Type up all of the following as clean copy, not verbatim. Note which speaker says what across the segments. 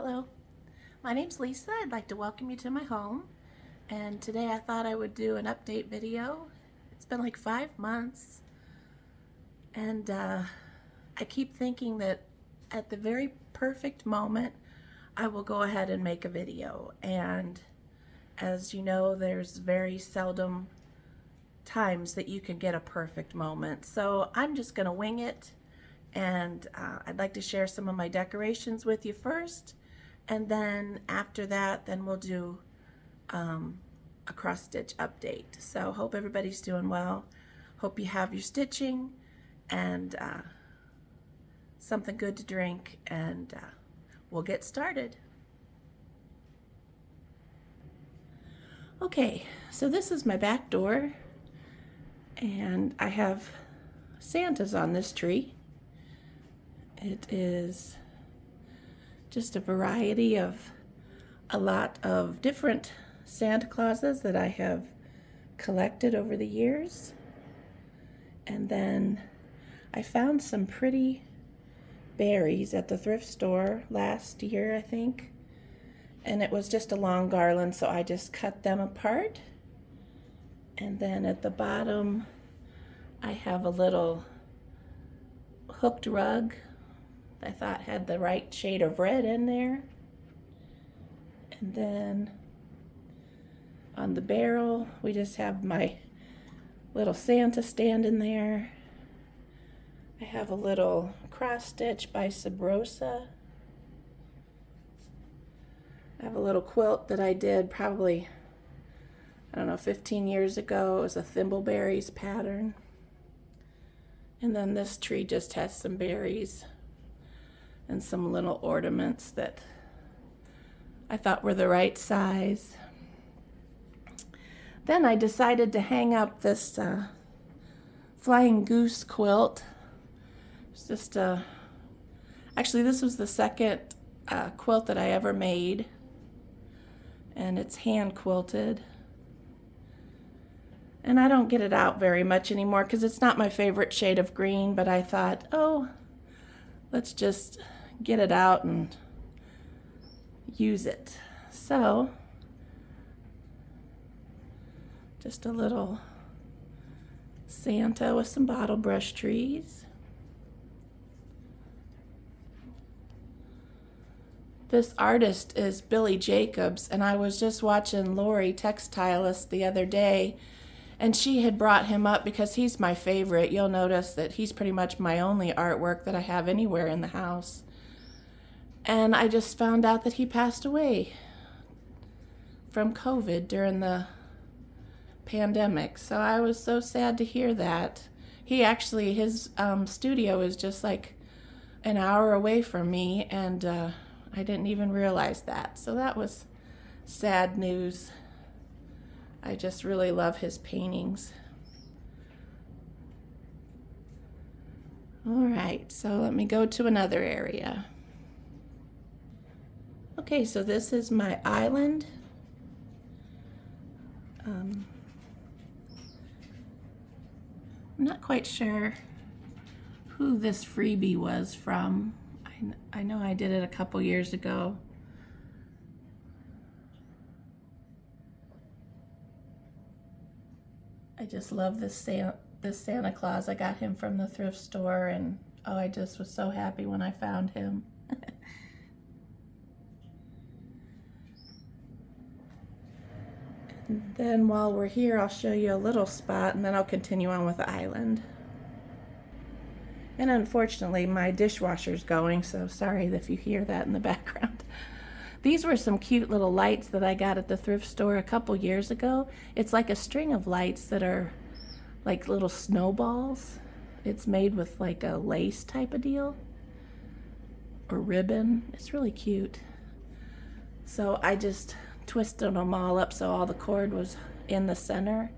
Speaker 1: Hello, my name's Lisa. I'd like to welcome you to my home, and today I thought I would do an update video. It's been like 5 months, and I keep thinking that at the very perfect moment I will go ahead and make a video, and as you know, there's very seldom times that you can get a perfect moment, so I'm just gonna wing it. And I'd like to share some of my decorations with you first, and then after that, then we'll do a cross stitch update. So hope everybody's doing well. Hope you have your stitching and something good to drink, and we'll get started. Okay, so this is my back door, and I have Santas on this tree. It is just a variety of a lot of different Santa Clauses that I have collected over the years. And then I found some pretty berries at the thrift store last year, I think. And it was just a long garland, so I just cut them apart. And then at the bottom, I have a little hooked rug I thought had the right shade of red in there. And then on the barrel, we just have my little Santa standing there. I have a little cross stitch by Sabrosa. I have a little quilt that I did probably, I don't know, 15 years ago. It was a thimbleberries pattern. And then this tree just has some berries and some little ornaments that I thought were the right size. Then I decided to hang up this flying goose quilt. It's just actually this was the second quilt that I ever made, and it's hand quilted. And I don't get it out very much anymore because it's not my favorite shade of green, but I thought, oh, let's just get it out and use it. So, just a little Santa with some bottle brush trees. This artist is Billy Jacobs, and I was just watching Lori Textilist the other day, and she had brought him up because he's my favorite. You'll notice that he's pretty much my only artwork that I have anywhere in the house. And I just found out that he passed away from COVID during the pandemic. So I was so sad to hear that. His studio is just like an hour away from me, and I didn't even realize that. So that was sad news. I just really love his paintings. All right, so let me go to another area. Okay, so this is my island. I'm not quite sure who this freebie was from. I know I did it a couple years ago. I just love this Santa Claus. I got him from the thrift store, and oh, I just was so happy when I found him. And then while we're here, I'll show you a little spot, and then I'll continue on with the island. And unfortunately, my dishwasher's going, so sorry if you hear that in the background. These were some cute little lights that I got at the thrift store a couple years ago. It's like a string of lights that are like little snowballs. It's made with like a lace type of deal or ribbon. It's really cute. So I just twisted them all up so all the cord was in the center,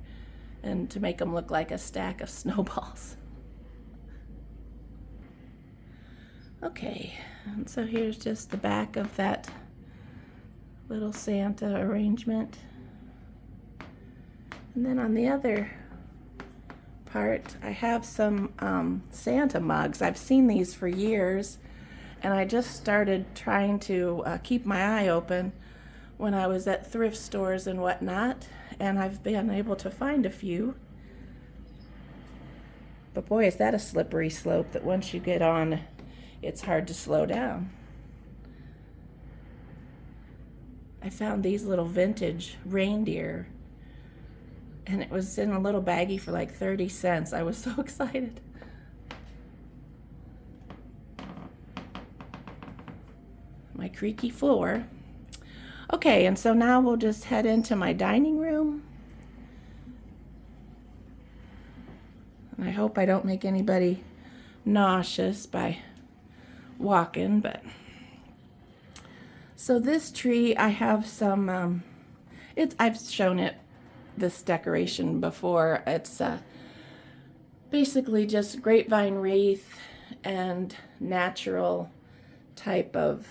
Speaker 1: and to make them look like a stack of snowballs. Okay, and so here's just the back of that little Santa arrangement. And then on the other part, I have some Santa mugs. I've seen these for years, And I just started trying to keep my eye open when I was at thrift stores and whatnot, and I've been able to find a few. But boy, is that a slippery slope that once you get on, it's hard to slow down. I found these little vintage reindeer, and it was in a little baggie for like 30 cents. I was so excited. My creaky floor. Okay, and so now we'll just head into my dining room. And I hope I don't make anybody nauseous by walking, but so this tree, I have some I've shown it this decoration before. It's basically just grapevine wreath and natural type of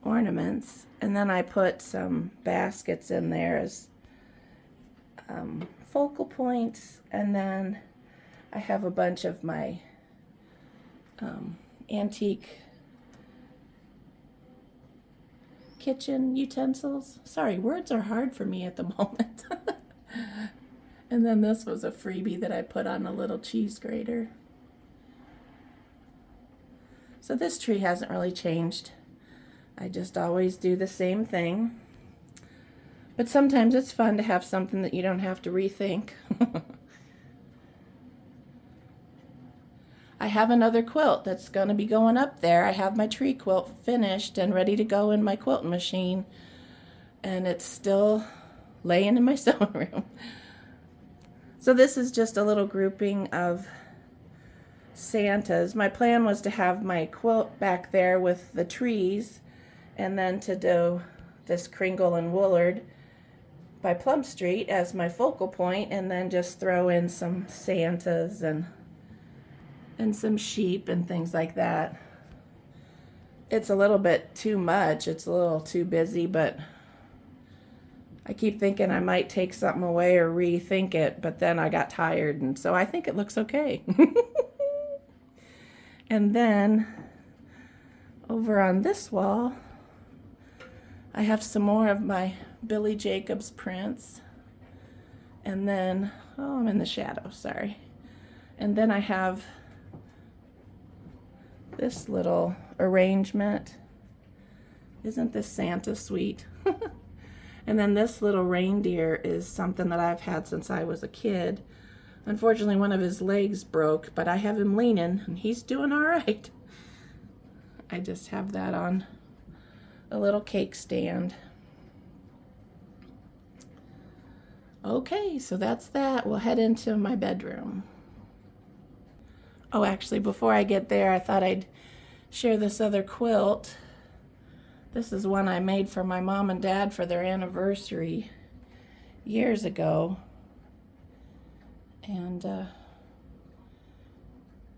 Speaker 1: ornaments, and then I put some baskets in there as focal points, and then I have a bunch of my antique kitchen utensils. Sorry, words are hard for me at the moment. And then this was a freebie that I put on a little cheese grater. So this tree hasn't really changed. I just always do the same thing. But sometimes it's fun to have something that you don't have to rethink. I have another quilt that's going to be going up there. I have my tree quilt finished and ready to go in my quilting machine. And it's still laying in my sewing room. So this is just a little grouping of Santas. My plan was to have my quilt back there with the trees, and then to do this Kringle and Woolard by Plum Street as my focal point, and then just throw in some Santas and some sheep and things like that. It's a little bit too much. It's a little too busy, but I keep thinking I might take something away or rethink it, but then I got tired, and so I think it looks okay. And then over on this wall, I have some more of my Billy Jacobs prints. And then, oh, I'm in the shadow, sorry. And then I have this little arrangement. Isn't this Santa sweet? And then this little reindeer is something that I've had since I was a kid. Unfortunately, one of his legs broke, but I have him leaning, and he's doing all right. I just have that on a little cake stand. Okay, so that's that. We'll head into my bedroom. Oh, actually, before I get there, I thought I'd share this other quilt. This is one I made for my mom and dad for their anniversary years ago. And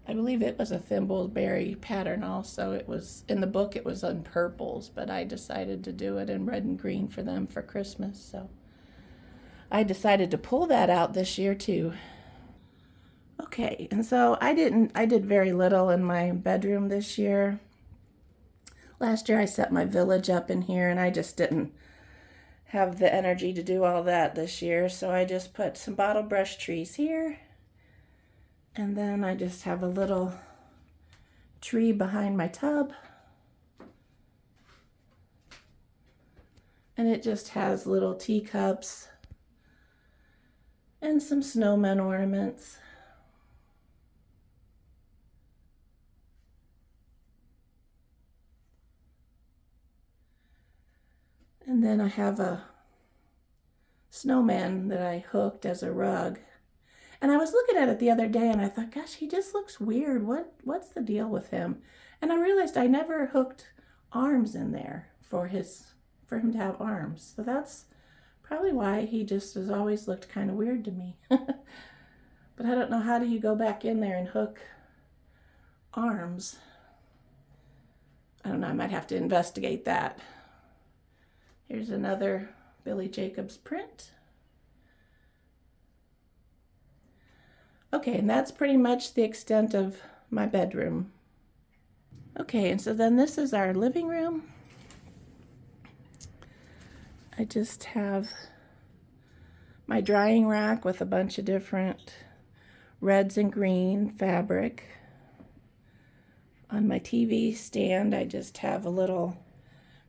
Speaker 1: I believe it was a thimbleberry pattern also. It was, in the book it was on purples, but I decided to do it in red and green for them for Christmas. So I decided to pull that out this year too. Okay, and so I did very little in my bedroom this year. Last year I set my village up in here, and I just didn't have the energy to do all that this year, so I just put some bottle brush trees here, and then I just have a little tree behind my tub, and it just has little teacups and some snowman ornaments. And then I have a snowman that I hooked as a rug. And I was looking at it the other day, and I thought, gosh, he just looks weird. What's the deal with him? And I realized I never hooked arms in there for him to have arms. So that's probably why he just has always looked kind of weird to me. But I don't know, how do you go back in there and hook arms? I don't know, I might have to investigate that. Here's another Billy Jacobs print. Okay, and that's pretty much the extent of my bedroom. Okay, and so then this is our living room. I just have my drying rack with a bunch of different reds and green fabric. On my TV stand, I just have a little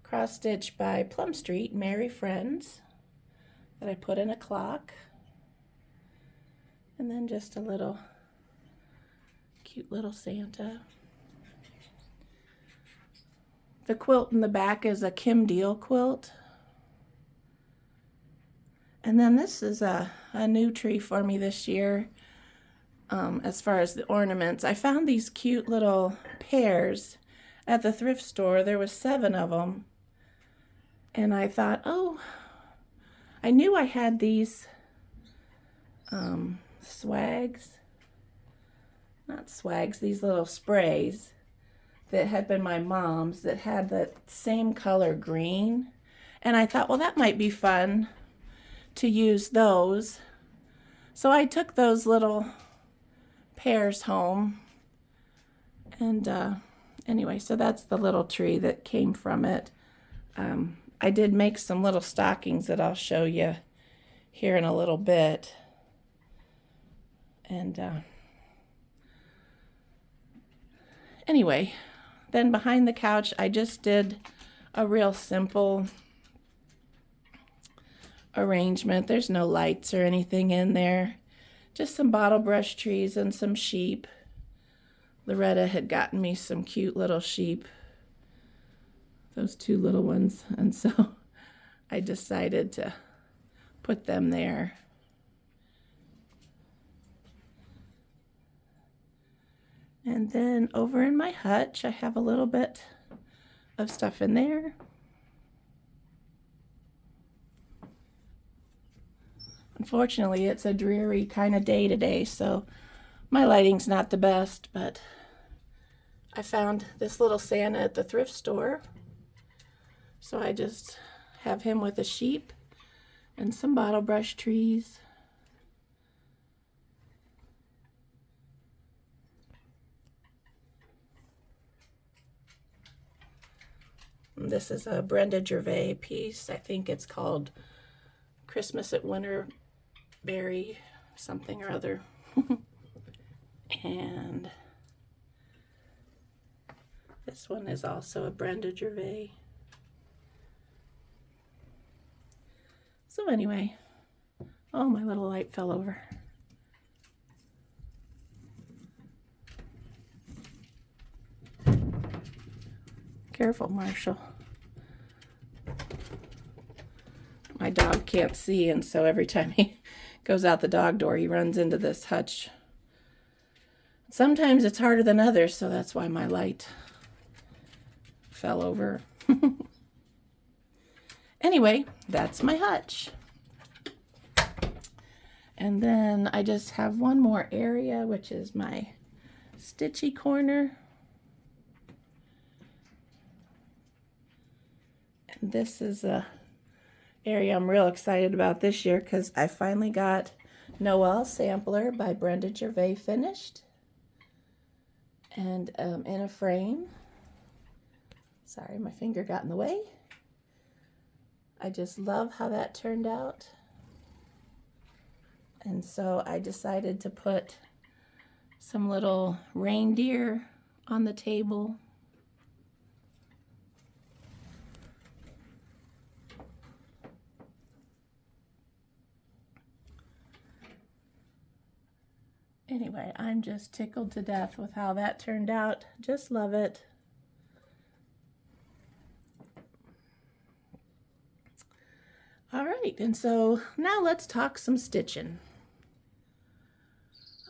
Speaker 1: cross stitch by Plum Street, Merry Friends, that I put in a clock. And then just a little cute little Santa. The quilt in the back is a Kim Deal quilt. And then this is a new tree for me this year. As far as the ornaments, I found these cute little pears at the thrift store. There was 7 of them. And I thought, oh, I knew I had these swags. Not swags, these little sprays that had been my mom's that had the same color green. And I thought, well, that might be fun to use those. So I took those little pears home. And anyway, so that's the little tree that came from it. I did make some little stockings that I'll show you here in a little bit. And anyway, then behind the couch, I just did a real simple arrangement. There's no lights or anything in there. Just some bottle brush trees and some sheep. Loretta had gotten me some cute little sheep. Those 2 little ones. And so I decided to put them there. And then over in my hutch, I have a little bit of stuff in there. Unfortunately, it's a dreary kind of day today, so my lighting's not the best, but I found this little Santa at the thrift store. So I just have him with a sheep and some bottle brush trees. This is a Brenda Gervais piece. I think it's called Christmas at Winterberry something or other. And this one is also a Brenda Gervais. So anyway, oh, my little light fell over. Careful, Marshall. My dog can't see, and so every time he goes out the dog door, he runs into this hutch. Sometimes it's harder than others, so that's why my light fell over. Anyway, that's my hutch. And then I just have one more area, which is my stitchy corner. And this is a area I'm real excited about this year because I finally got Noel Sampler by Brenda Gervais finished. And in a frame. Sorry, my finger got in the way. I just love how that turned out. And so I decided to put some little reindeer on the table. Anyway, I'm just tickled to death with how that turned out. Just love it. All right, and so now let's talk some stitching.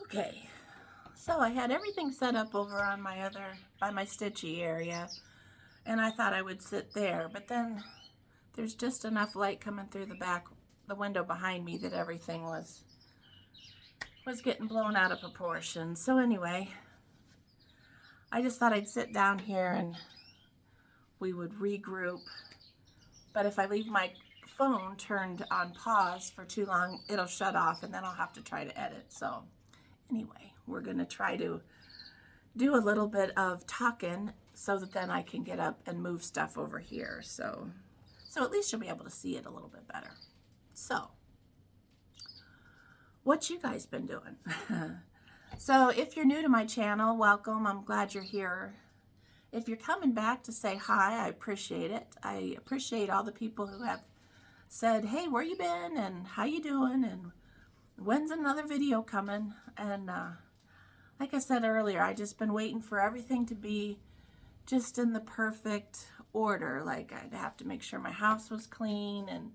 Speaker 1: Okay, so I had everything set up over on by my stitchy area, and I thought I would sit there, but then there's just enough light coming through the window behind me that everything was getting blown out of proportion. So anyway, I just thought I'd sit down here and we would regroup. But if I leave my phone turned on pause for too long, it'll shut off and then I'll have to try to edit. So Anyway, we're going to try to do a little bit of talking so that then I can get up and move stuff over here. So at least you'll be able to see it a little bit better. So, what you guys been doing? So if you're new to my channel, welcome. I'm glad you're here. If you're coming back to say hi, I appreciate it. I appreciate all the people who have said, hey, where you been and how you doing and when's another video coming? And like I said earlier, I just been waiting for everything to be just in the perfect order. Like I'd have to make sure my house was clean and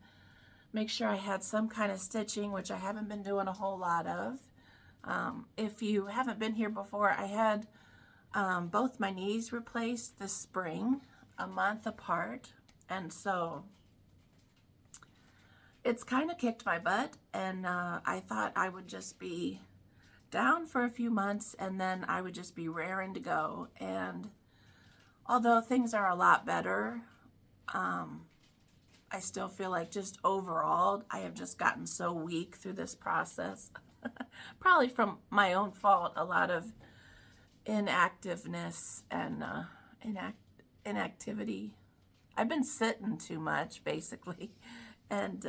Speaker 1: make sure I had some kind of stitching, which I haven't been doing a whole lot of. If you haven't been here before, I had both my knees replaced this spring, a month apart, and so it's kind of kicked my butt, and I thought I would just be down for a few months and then I would just be raring to go. And although things are a lot better, I still feel like just overall I have just gotten so weak through this process. Probably from my own fault, a lot of inactiveness and inactivity. I've been sitting too much, basically. And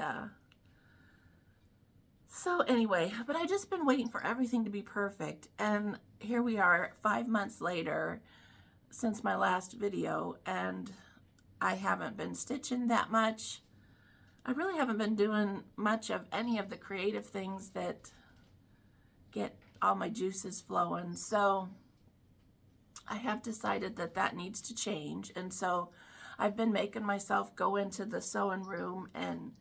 Speaker 1: so anyway, but I just been waiting for everything to be perfect. And here we are 5 months later since my last video, and I haven't been stitching that much. I really haven't been doing much of any of the creative things that get all my juices flowing. So I have decided that that needs to change. And so I've been making myself go into the sewing room and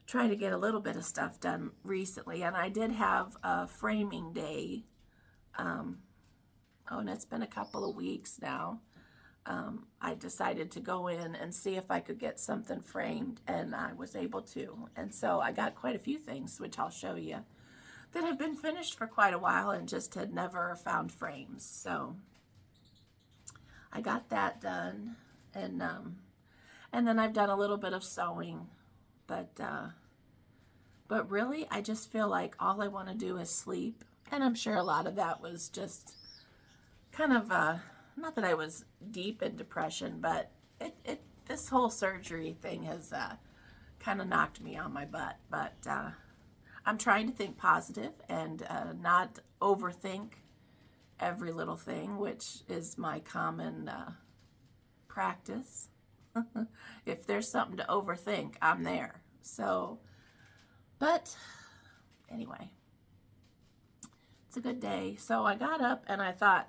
Speaker 1: try to get a little bit of stuff done recently. And I did have a framing day. And it's been a couple of weeks now. I decided to go in and see if I could get something framed, and I was able to. And so I got quite a few things, which I'll show you, that have been finished for quite a while and just had never found frames. So I got that done, and then I've done a little bit of sewing, but really I just feel like all I want to do is sleep. And I'm sure a lot of that was just kind of not that I was deep in depression, but this whole surgery thing has kind of knocked me on my butt. But I'm trying to think positive and not overthink every little thing, which is my common practice. If there's something to overthink, I'm there. So, but anyway, it's a good day. So I got up and I thought,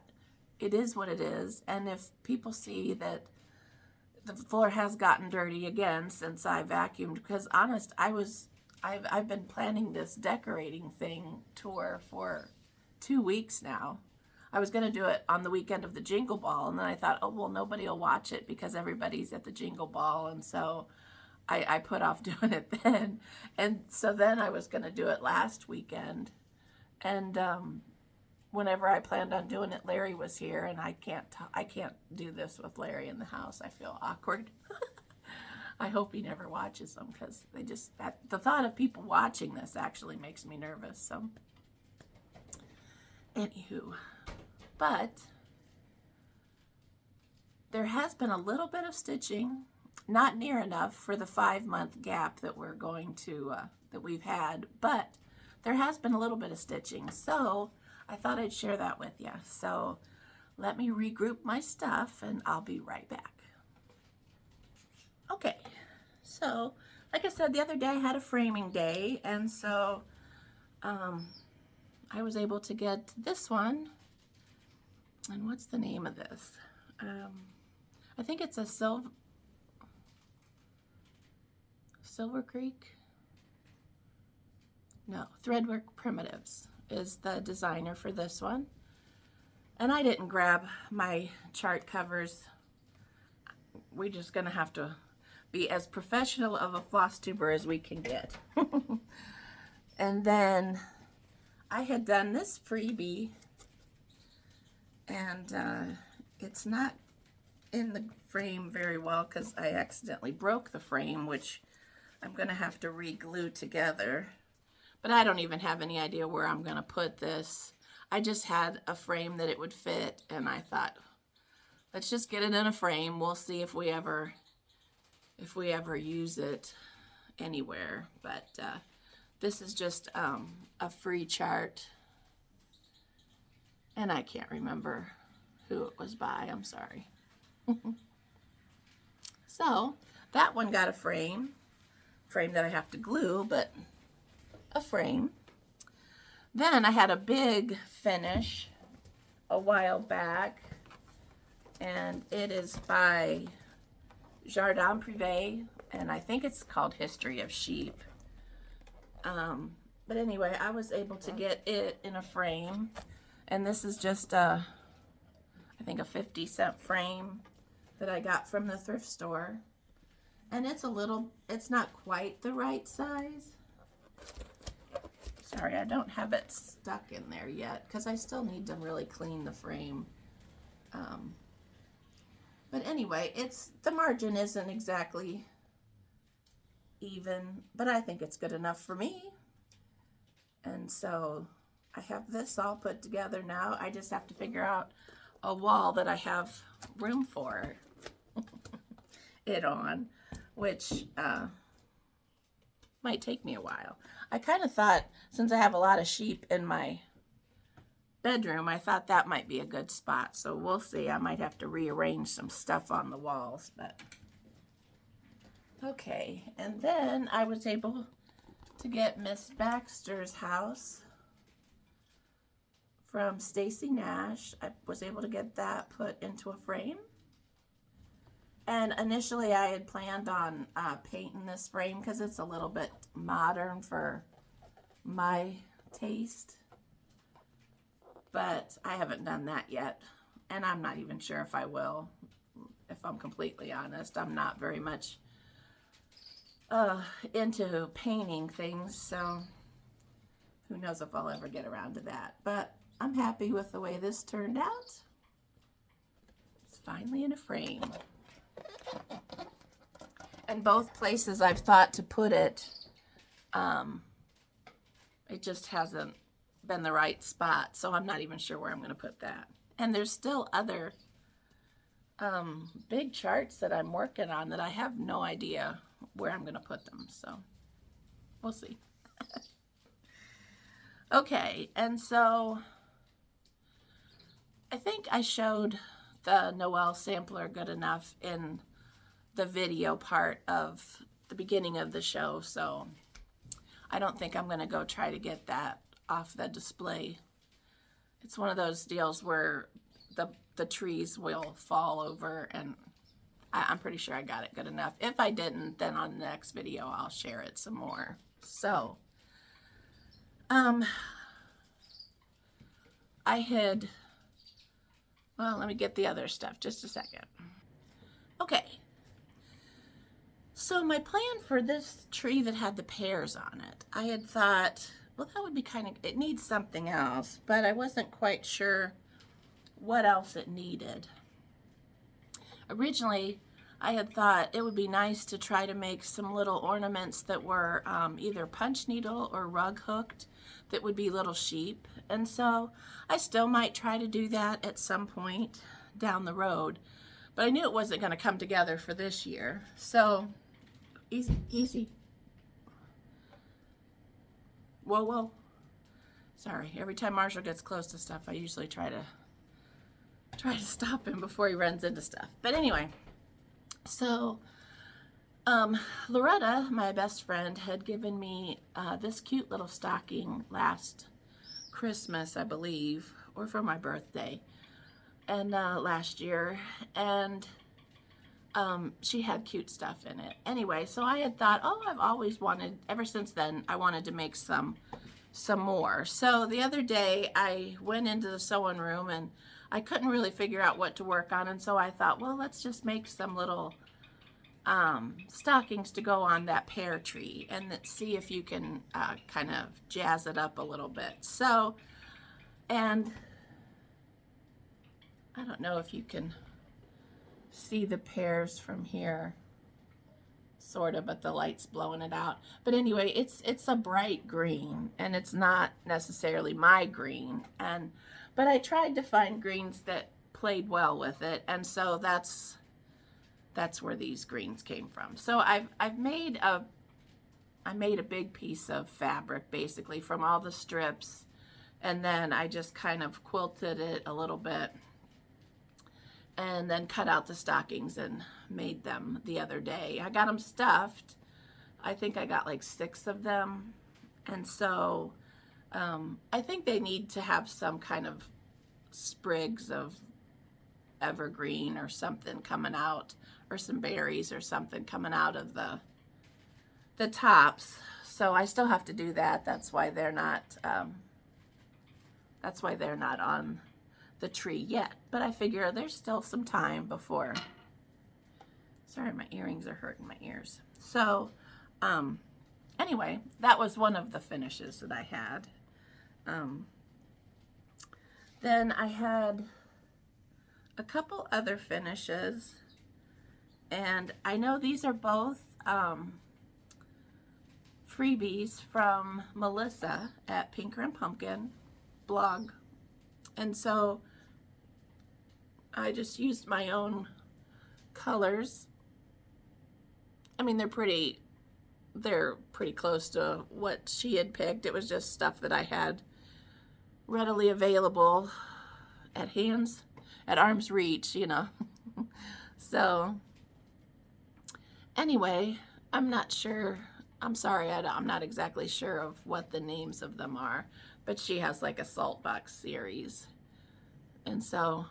Speaker 1: it is what it is. And if people see that the floor has gotten dirty again since I vacuumed, because honest, I've been planning this decorating thing tour for 2 weeks now. I was going to do it on the weekend of the Jingle Ball, and then I thought, oh, well, nobody will watch it because everybody's at the Jingle Ball, and so I put off doing it then. And so then I was going to do it last weekend, and whenever I planned on doing it, Larry was here, and I can't do this with Larry in the house. I feel awkward. I hope he never watches them, because the thought of people watching this actually makes me nervous. So anywho, but there has been a little bit of stitching, not near enough for the 5-month gap that we're going to that we've had, but there has been a little bit of stitching. So I thought I'd share that with you. So let me regroup my stuff and I'll be right back. Okay, so like I said, the other day I had a framing day, and so I was able to get this one. And what's the name of this? I think it's a Silver Creek? No, Threadwork Primitives is the designer for this one. And I didn't grab my chart covers. We're just gonna have to be as professional of a floss tuber as we can get. And then I had done this freebie, and it's not in the frame very well because I accidentally broke the frame, which I'm gonna have to re-glue together. But I don't even have any idea where I'm going to put this. I just had a frame that it would fit, and I thought, let's just get it in a frame. We'll see if we ever use it anywhere. But this is just a free chart, and I can't remember who it was by. I'm sorry. So that one got a frame that I have to glue, but a frame. Then I had a big finish a while back, and it is by Jardin Privé, and I think it's called History of Sheep. But anyway, I was able to get it in a frame, and this is just I think a 50-cent frame that I got from the thrift store. And it's not quite the right size. Sorry, I don't have it stuck in there yet because I still need to really clean the frame. But anyway, the margin isn't exactly even, but I think it's good enough for me. And so I have this all put together now. I just have to figure out a wall that I have room for it on, which might take me a while. I kind of thought, since I have a lot of sheep in my bedroom, I thought that might be a good spot. So we'll see. I might have to rearrange some stuff on the walls, but okay. And then I was able to get Miss Baxter's house from Stacy Nash. I was able to get that put into a frame. And initially I had planned on painting this frame because it's a little bit modern for my taste. But I haven't done that yet. And I'm not even sure if I will. If I'm completely honest, I'm not very much into painting things. So who knows if I'll ever get around to that. But I'm happy with the way this turned out. It's finally in a frame. And both places I've thought to put it, it just hasn't been the right spot. So I'm not even sure where I'm going to put that. And there's still other big charts that I'm working on that I have no idea where I'm going to put them. So we'll see. Okay, and so I think I showed the Noel sampler good enough in the video part of the beginning of the show, so I don't think I'm going to go try to get that off the display. It's one of those deals where the trees will fall over, and I'm pretty sure I got it good enough. If I didn't, then on the next video I'll share it some more. So I had, well, let me get the other stuff just a second. Okay, so my plan for this tree that had the pears on it, I had thought, well, that would be kind of, it needs something else, but I wasn't quite sure what else it needed. Originally, I had thought it would be nice to try to make some little ornaments that were either punch needle or rug hooked that would be little sheep. And so I still might try to do that at some point down the road, but I knew it wasn't going to come together for this year. So easy, easy. Whoa, whoa. Sorry, every time Marshall gets close to stuff, I usually try to stop him before he runs into stuff. But anyway, so Loretta, my best friend, had given me this cute little stocking last Christmas, I believe, or for my birthday, and last year, and she had cute stuff in it. Anyway, so I had thought, oh, I've always wanted, ever since then, I wanted to make some more. So the other day I went into the sewing room and I couldn't really figure out what to work on, and so I thought, well, let's just make some little stockings to go on that pear tree and see if you can kind of jazz it up a little bit. So, and I don't know if you can see the pears from here. sort of, but the light's blowing it out. But anyway, it's a bright green, and it's not necessarily my green. But I tried to find greens that played well with it, and so that's where these greens came from. So I made a big piece of fabric basically from all the strips, and then I just kind of quilted it a little bit, and then cut out the stockings and made them the other day. I got them stuffed. I think I got like 6 of them, and so I think they need to have some kind of sprigs of evergreen or something coming out, or some berries or something coming out of the tops. So I still have to do that. That's why they're not on the tree yet. But I figure there's still some time before. Sorry, my earrings are hurting my ears. So anyway, that was one of the finishes that I had. Then I had a couple other finishes, and I know these are both freebies from Melissa at Pinker and Pumpkin blog, and so I just used my own colors. I mean, they're pretty close to what she had picked. It was just stuff that I had readily available at arm's reach, you know. So anyway, I'm not sure. I'm sorry, I'm not exactly sure of what the names of them are, but she has like a salt box series. And so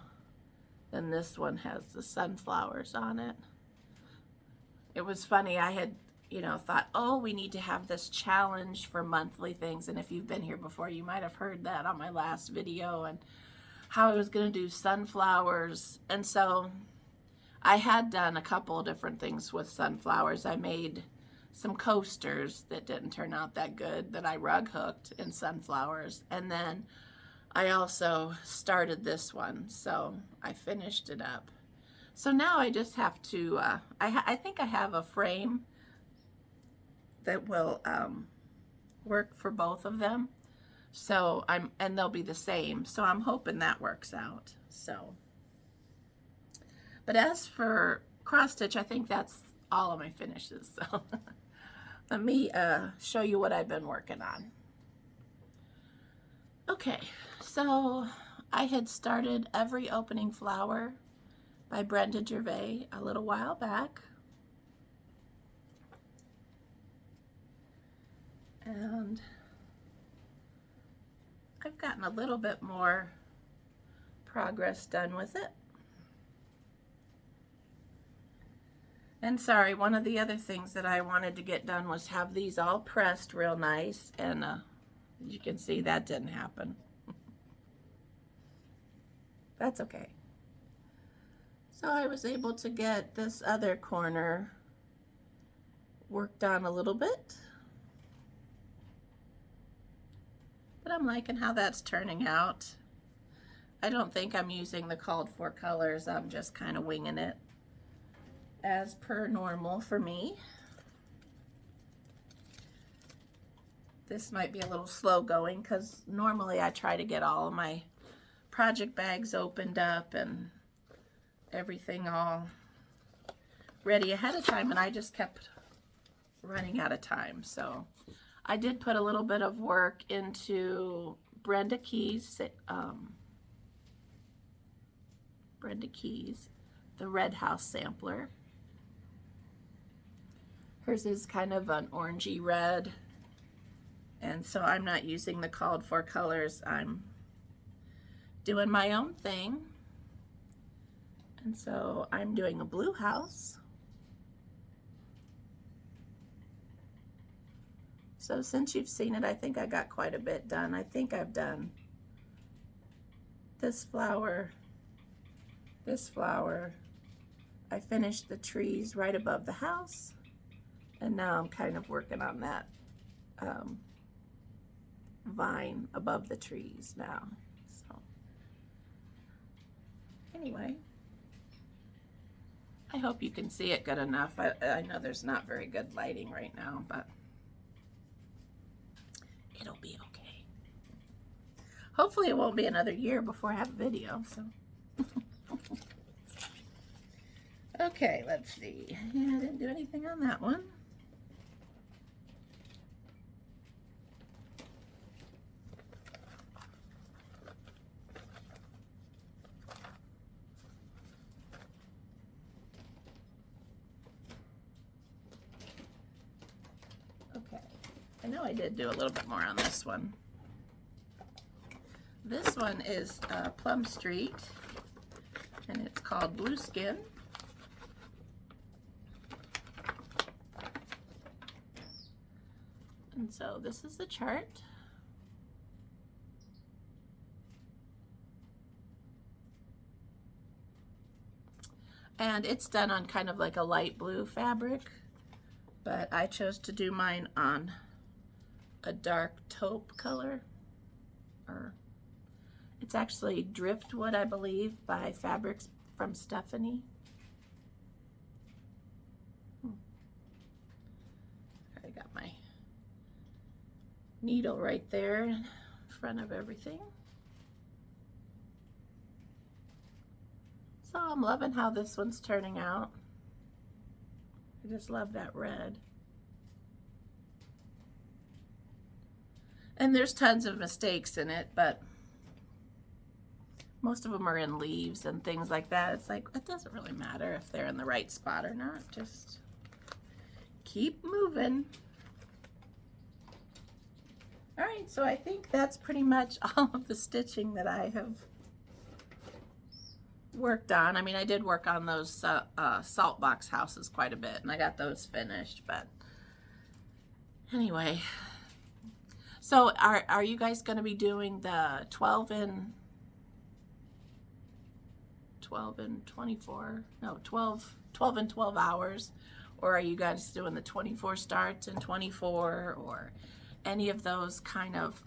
Speaker 1: then this one has the sunflowers on it. It was funny, I had, thought, oh, we need to have this challenge for monthly things. And if you've been here before, you might have heard that on my last video, and how I was going to do sunflowers. And so I had done a couple of different things with sunflowers. I made some coasters that didn't turn out that good, that I rug hooked in sunflowers. And then I also started this one, so I finished it up. So now I just have to, I think I have a frame that will work for both of them. So and they'll be the same. So I'm hoping that works out. So, but as for cross stitch, I think that's all of my finishes. So let me show you what I've been working on. Okay, so I had started Every Opening Flower by Brenda Gervais a little while back. And I've gotten a little bit more progress done with it. And sorry, one of the other things that I wanted to get done was have these all pressed real nice, and you can see that didn't happen. That's okay. So I was able to get this other corner worked on a little bit. But I'm liking how that's turning out. I don't think I'm using the called for colors. I'm just kind of winging it as per normal for me. This might be a little slow going because normally I try to get all of my project bags opened up and everything all ready ahead of time, and I just kept running out of time. So I did put a little bit of work into Brenda Keys, the Red House sampler. Hers is kind of an orangey red, and so I'm not using the called for colors. I'm doing my own thing. And so I'm doing a blue house. So since you've seen it, I think I got quite a bit done. I think I've done this flower, this flower. I finished the trees right above the house, and now I'm kind of working on that vine above the trees now. So anyway, I hope you can see it good enough. I know there's not very good lighting right now, but it'll be okay. Hopefully it won't be another year before I have a video, so. Okay, let's see. Yeah, I didn't do anything on that one. Okay, I know I did do a little bit more on this one. This one is Plum Street, and it's called Blue Skin. And so this is the chart. And it's done on kind of like a light blue fabric, but I chose to do mine on a dark taupe color. Or it's actually driftwood, I believe, by Fabrics from Stephanie. I got my needle right there in front of everything. So I'm loving how this one's turning out. I just love that red. And there's tons of mistakes in it, but most of them are in leaves and things like that. It's like, it doesn't really matter if they're in the right spot or not. Just keep moving. All right, so I think that's pretty much all of the stitching that I have worked on. I mean, I did work on those salt box houses quite a bit, and I got those finished, but anyway. So are you guys going to be doing the 12 and 24? No, 12 and 12 hours? Or are you guys doing the 24 starts and 24, or any of those kind of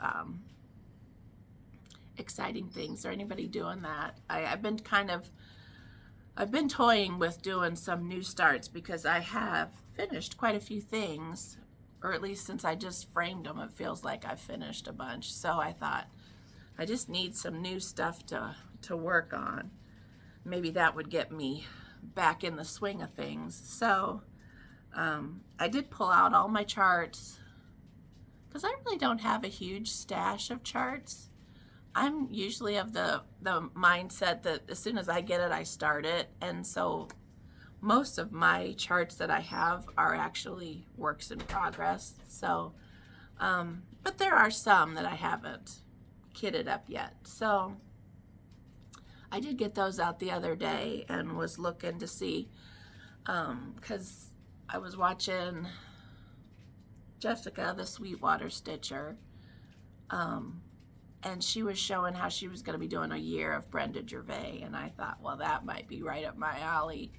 Speaker 1: exciting things? Or anybody doing that? I've been toying with doing some new starts because I have finished quite a few things, or at least since I just framed them, it feels like I've finished a bunch. So I thought I just need some new stuff to work on. Maybe that would get me back in the swing of things. So I did pull out all my charts because I really don't have a huge stash of charts. I'm usually of the mindset that as soon as I get it, I start it. And so most of my charts that I have are actually works in progress. So, but there are some that I haven't kitted up yet. So I did get those out the other day and was looking to see, because I was watching Jessica, the Sweetwater Stitcher, and she was showing how she was going to be doing a year of Brenda Gervais, and I thought, well, that might be right up my alley.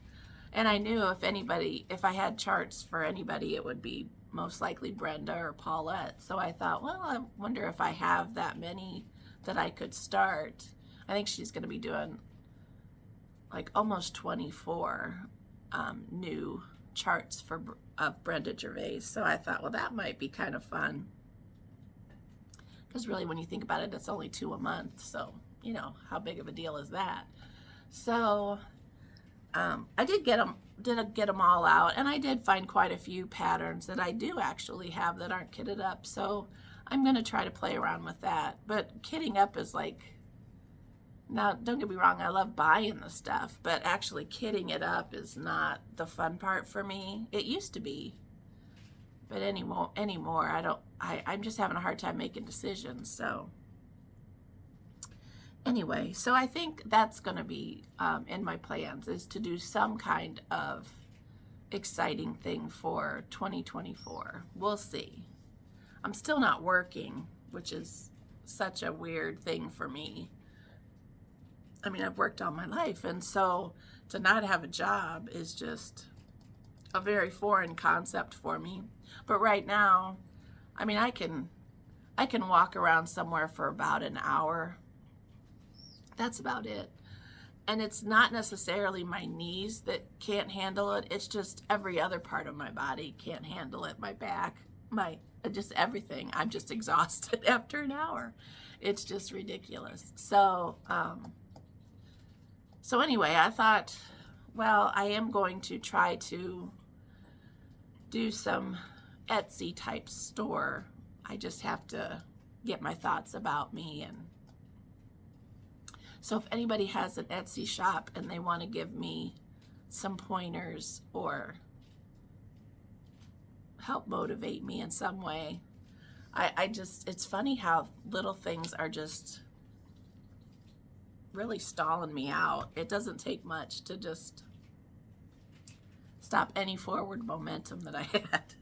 Speaker 1: And I knew if I had charts for anybody, it would be most likely Brenda or Paulette. So I thought, well, I wonder if I have that many that I could start. I think she's going to be doing like almost 24 new charts of Brenda Gervais. So I thought, well, that might be kind of fun. Because really, when you think about it, it's only 2 a month. So, you know, how big of a deal is that? So I did get them all out, and I did find quite a few patterns that I do actually have that aren't kitted up. So I'm going to try to play around with that. But kitting up is like, now don't get me wrong, I love buying the stuff, but actually kitting it up is not the fun part for me. It used to be, but anymore I'm just having a hard time making decisions. So anyway, so I think that's going to be in my plans, is to do some kind of exciting thing for 2024. We'll see. I'm still not working, which is such a weird thing for me. I mean, I've worked all my life, and so to not have a job is just a very foreign concept for me. But right now, I mean, I can walk around somewhere for about an hour. That's about it. And it's not necessarily my knees that can't handle it. It's just every other part of my body can't handle it. My back, my just everything. I'm just exhausted after an hour. It's just ridiculous. So anyway, I thought, well, I am going to try to do some Etsy type store. I just have to get my thoughts about me. And so if anybody has an Etsy shop and they want to give me some pointers or help motivate me in some way, I just, it's funny how little things are just really stalling me out. It doesn't take much to just stop any forward momentum that I had.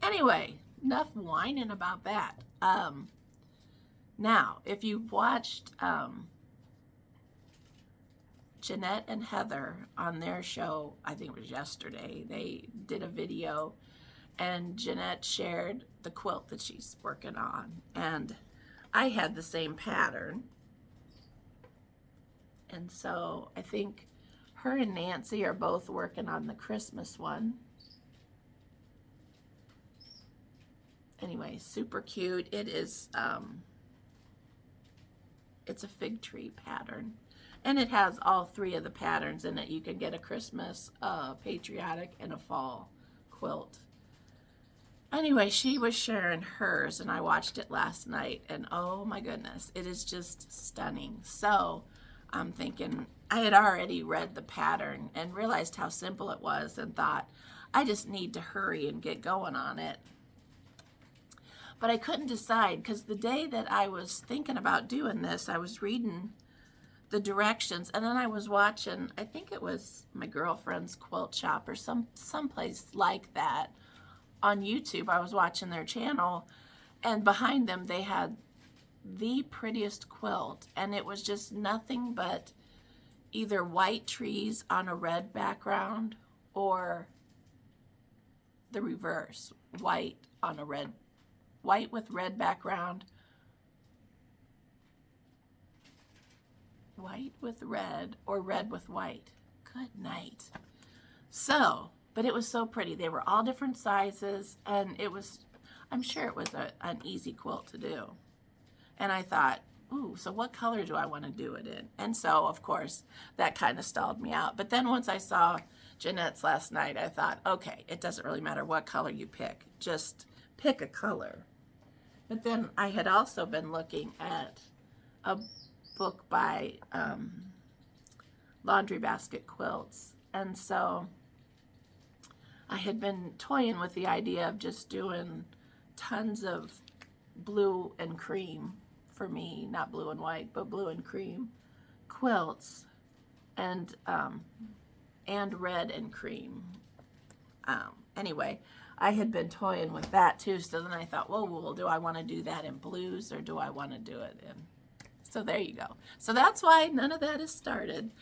Speaker 1: Anyway, enough whining about that. Now, if you've watched Jeanette and Heather on their show, I think it was yesterday, they did a video and Jeanette shared the quilt that she's working on. And I had the same pattern. And so I think her and Nancy are both working on the Christmas one. Anyway, super cute. It is, it's a fig tree pattern. And it has all three of the patterns in it. You can get a Christmas, patriotic, and a fall quilt. Anyway, she was sharing hers, and I watched it last night, and oh my goodness, it is just stunning. So I'm thinking, I had already read the pattern and realized how simple it was and thought, I just need to hurry and get going on it. But I couldn't decide because the day that I was thinking about doing this, I was reading the directions, and then I was watching, I think it was my girlfriend's quilt shop or someplace like that on YouTube. I was watching their channel, and behind them they had the prettiest quilt, and it was just nothing but either white trees on a red background or the reverse, white on a red, white with red background, white with red, or red with white. Good night. So, but it was so pretty. They were all different sizes, and it was, I'm sure it was an easy quilt to do. And I thought, ooh, so what color do I want to do it in? And so, of course, that kind of stalled me out. But then once I saw Jeanette's last night, I thought, okay, it doesn't really matter what color you pick. Just pick a color. But then I had also been looking at a book by Laundry Basket Quilts. And so I had been toying with the idea of just doing tons of blue and cream for me, not blue and white, but blue and cream quilts, and red and cream. Anyway, I had been toying with that too, so then I thought, well, do I want to do that in blues or do I want to do it in? So there you go. So that's why none of that is started.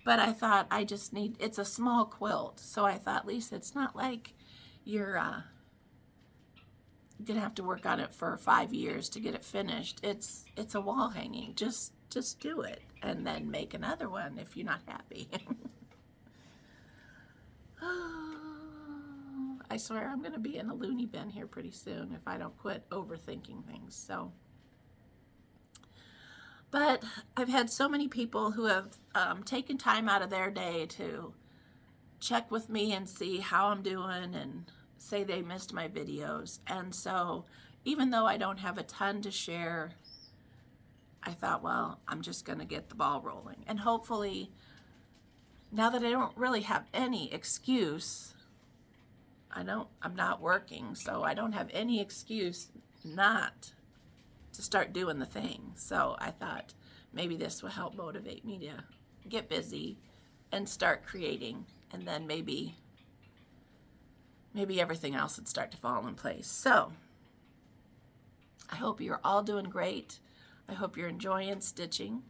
Speaker 1: But I thought I just need, it's a small quilt. So I thought, Lisa, it's not like you're gonna have to work on it for 5 years to get it finished. It's a wall hanging. Just do it and then make another one if you're not happy. I swear I'm gonna be in a loony bin here pretty soon if I don't quit overthinking things. So. But I've had so many people who have taken time out of their day to check with me and see how I'm doing and say they missed my videos. And so even though I don't have a ton to share, I thought, well, I'm just going to get the ball rolling. And hopefully, now that I don't really have any excuse, I'm not working, so I don't have any excuse not to start doing the thing. So I thought maybe this will help motivate me to get busy and start creating, and then maybe everything else would start to fall in place. So I hope you're all doing great. I hope you're enjoying stitching.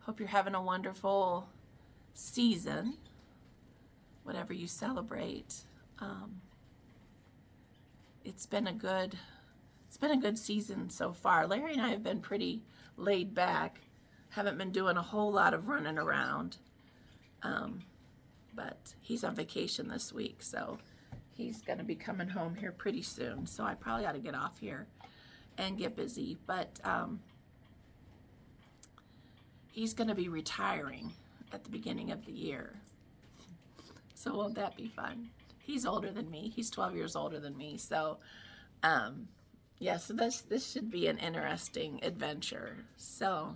Speaker 1: Hope you're having a wonderful season, whatever you celebrate. It's been a good season so far. Larry and I have been pretty laid back. Haven't been doing a whole lot of running around. But he's on vacation this week, so he's going to be coming home here pretty soon. So I probably ought to get off here and get busy. But he's going to be retiring at the beginning of the year. So won't that be fun? He's older than me. He's 12 years older than me. So, yeah, so this should be an interesting adventure. So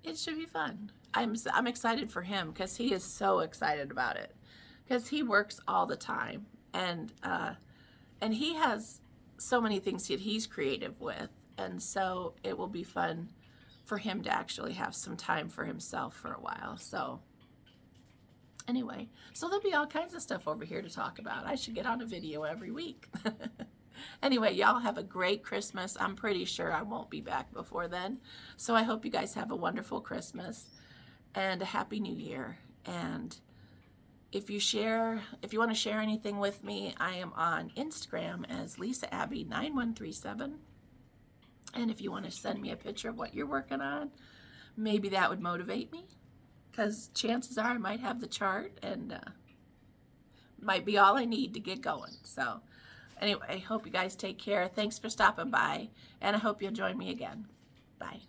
Speaker 1: it should be fun. I'm excited for him because he is so excited about it, because he works all the time, and he has so many things that he's creative with, and so it will be fun for him to actually have some time for himself for a while. So anyway, so there'll be all kinds of stuff over here to talk about. I should get on a video every week. Anyway, y'all have a great Christmas. I'm pretty sure I won't be back before then. So I hope you guys have a wonderful Christmas and a Happy New Year. And if you want to share anything with me, I am on Instagram as LisaAbby9137. And if you want to send me a picture of what you're working on, maybe that would motivate me, because chances are I might have the chart and might be all I need to get going. So anyway, I hope you guys take care. Thanks for stopping by, and I hope you'll join me again. Bye.